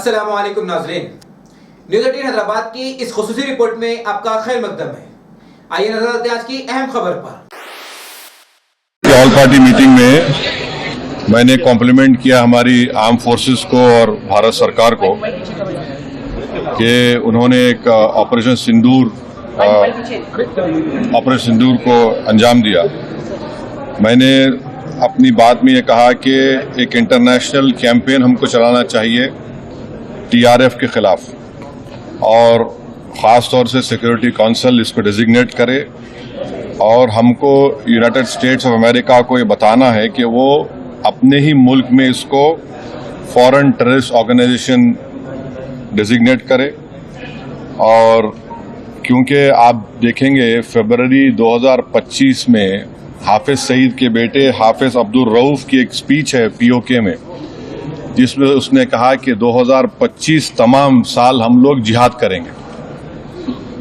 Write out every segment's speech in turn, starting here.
अस्सलामु अलैकुम नाज़रीन, न्यूज़ 18 हैदराबाद की इस खुसूसी रिपोर्ट में आपका खैर मकदम है। आइए नजर डालते हैं आज की अहम खबर पर। ऑल पार्टी मीटिंग में मैंने कॉम्प्लीमेंट किया हमारी आर्म फोर्सेस को और भारत सरकार को कि उन्होंने एक ऑपरेशन सिंदूर को अंजाम दिया। मैंने अपनी बात में ये कहा कि एक इंटरनेशनल कैंपेन हमको चलाना चाहिए टीआरएफ के खिलाफ और ख़ास तौर से सिक्योरिटी काउंसिल इसको डिजिग्नेट करे और हमको यूनाइटेड स्टेट्स ऑफ अमेरिका को ये बताना है कि वो अपने ही मुल्क में इसको फॉरेन टेररिस्ट ऑर्गेनाइजेशन डिजिग्नेट करे। और क्योंकि आप देखेंगे फरवरी 2025 में हाफिज सईद के बेटे हाफिज अब्दुल रऊफ की एक स्पीच है पीओके में, जिसमें उसने कहा कि 2025 तमाम साल हम लोग जिहाद करेंगे।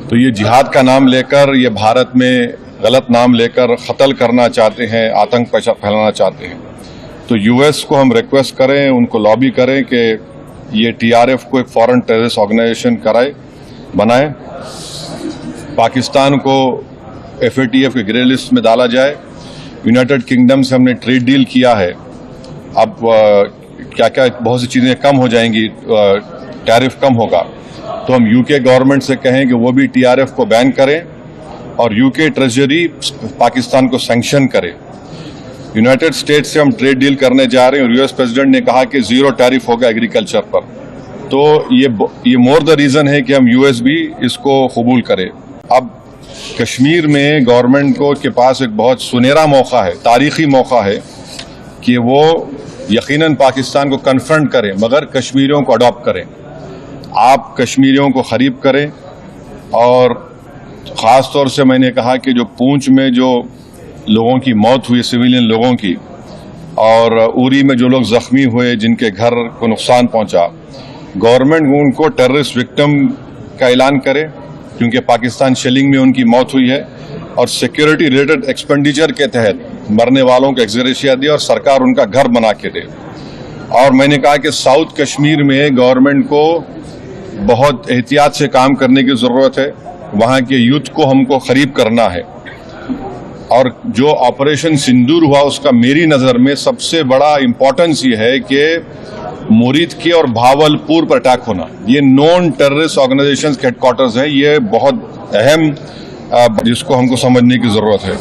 तो ये जिहाद का नाम लेकर ये भारत में गलत नाम लेकर कत्ल करना चाहते हैं, आतंक फैलाना चाहते हैं। तो यूएस को हम रिक्वेस्ट करें, उनको लॉबी करें कि ये टीआरएफ को एक फॉरेन टेररिस्ट ऑर्गेनाइजेशन बनाए, पाकिस्तान को एफएटीएफ के ग्रे लिस्ट में डाला जाए। यूनाइटेड किंगडम से हमने ट्रेड डील किया है, अब क्या क्या बहुत सी चीज़ें कम हो जाएंगी, टैरिफ कम होगा। तो हम यूके गवर्नमेंट से कहें कि वो भी टीआरएफ को बैन करें और यूके ट्रेजरी पाकिस्तान को सैंक्शन करे। यूनाइटेड स्टेट्स से हम ट्रेड डील करने जा रहे हैं और यूएस प्रेसिडेंट ने कहा कि जीरो टैरिफ होगा एग्रीकल्चर पर। तो ये मोर द रीज़न है कि हम यूएस भी इसको कबूल करें। अब कश्मीर में गवर्नमेंट को के पास एक बहुत सुनहरा मौका है, तारीखी मौका है कि वो यकीनन पाकिस्तान को कन्फ्रंट करें मगर कश्मीरियों को अडॉप्ट करें। आप कश्मीरियों को ख़रीब करें और ख़ास तौर से मैंने कहा कि जो पूंछ में जो लोगों की मौत हुई, सिविलियन लोगों की, और उरी में जो लोग ज़ख्मी हुए, जिनके घर को नुकसान पहुंचा, गवर्नमेंट उनको टेररिस्ट विक्टिम का ऐलान करे क्योंकि पाकिस्तान शेलिंग में उनकी मौत हुई है और सिक्योरिटी रिलेटेड एक्सपेंडिचर के तहत मरने वालों को एक्सग्रेशिया दे और सरकार उनका घर बना के दे। और मैंने कहा कि साउथ कश्मीर में गवर्नमेंट को बहुत एहतियात से काम करने की ज़रूरत है, वहाँ के यूथ को हमको ख़रीब करना है। और जो ऑपरेशन सिंदूर हुआ उसका मेरी नज़र में सबसे बड़ा इम्पोर्टेंस ये है कि मुरीद के और भावलपुर पर अटैक होना, ये नॉन टेररिस्ट ऑर्गेनाइजेशन के हेडक्वार्टर्स हैं, ये बहुत अहम जिसको हमको समझने की ज़रूरत है।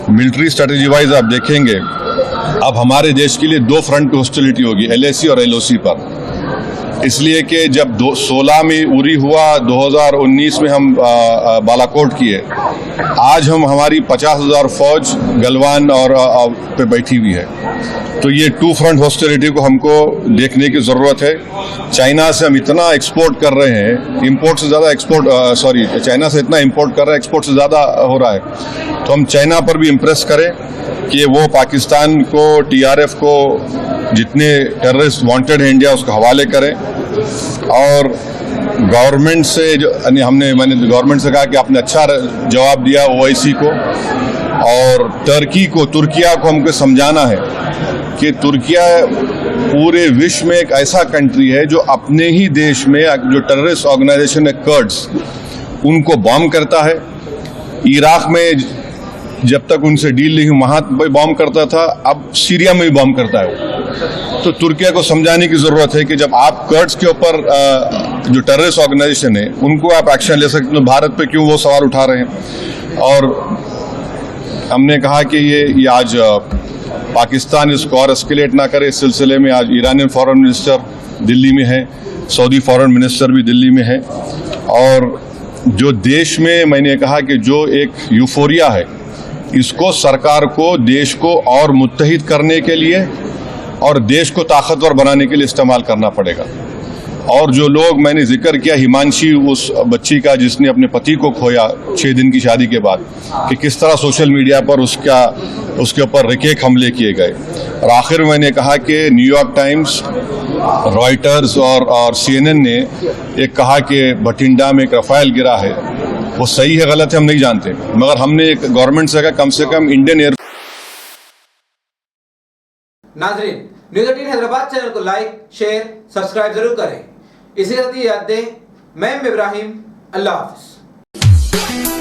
मिलिट्री स्ट्रेटजी वाइज आप देखेंगे अब हमारे देश के लिए दो फ्रंट हॉस्टिलिटी होगी, एलएसी और एलओसी पर। इसलिए कि जब 2016 में उरी हुआ, 2019 में हम बालाकोट किए, आज हमारी 50,000 फौज गलवान और पे बैठी हुई है। तो ये टू फ्रंट हॉस्टिलिटी को हमको देखने की ज़रूरत है। चाइना से हम इतना एक्सपोर्ट कर रहे हैं, इंपोर्ट से ज़्यादा चाइना से इतना इंपोर्ट कर रहे हैं, एक्सपोर्ट से ज़्यादा हो रहा है। तो हम चाइना पर भी इम्प्रेस करें कि वो पाकिस्तान को, टीआरएफ को, जितने टेररिस्ट वांटेड है इंडिया, उसको हवाले करें। और गवर्नमेंट से मैंने गवर्नमेंट से कहा कि आपने अच्छा जवाब दिया ओआईसी को और तुर्किया को हमको समझाना है कि तुर्किया पूरे विश्व में एक ऐसा कंट्री है जो अपने ही देश में जो टेररिस्ट ऑर्गेनाइजेशन है कर्ड्स, उनको बॉम्ब करता है। इराक में जब तक उनसे डील नहीं वहाँ पर बॉम्ब करता था, अब सीरिया में भी बॉम्ब करता है। तो तुर्किया को समझाने की ज़रूरत है कि जब आप कर्ड्स के ऊपर जो टेररिस्ट ऑर्गेनाइजेशन है उनको आप एक्शन ले सकते हो, भारत पे क्यों वो सवाल उठा रहे हैं। और हमने कहा कि ये आज पाकिस्तान इसको और एस्केलेट ना करे। इस सिलसिले में आज ईरानियन फॉरेन मिनिस्टर दिल्ली में है, सऊदी फॉरेन मिनिस्टर भी दिल्ली में है। और जो देश में मैंने कहा कि जो एक यूफोरिया है, इसको सरकार को देश को और मुत्तहिद करने के लिए और देश को ताकतवर बनाने के लिए इस्तेमाल करना पड़ेगा। और जो लोग मैंने जिक्र किया, हिमांशी उस बच्ची का जिसने अपने पति को खोया 6 दिन की शादी के बाद, कि किस तरह सोशल मीडिया पर उसके ऊपर रिकेक हमले किए गए। और आखिर मैंने कहा कि न्यूयॉर्क टाइम्स, रॉयटर्स और CNN ने एक कहा कि बठिंडा में एक रफाल गिरा है। वो सही है गलत है हम नहीं जानते, मगर हमने एक गवर्नमेंट से कहा कम इंडियन एयर। नाज़रीन, न्यूज़ 18 हैदराबाद चैनल को लाइक, शेयर, सब्सक्राइब जरूर करें। इसी के साथ याद दें, मैं इब्राहिम, अल्लाह हाफिज।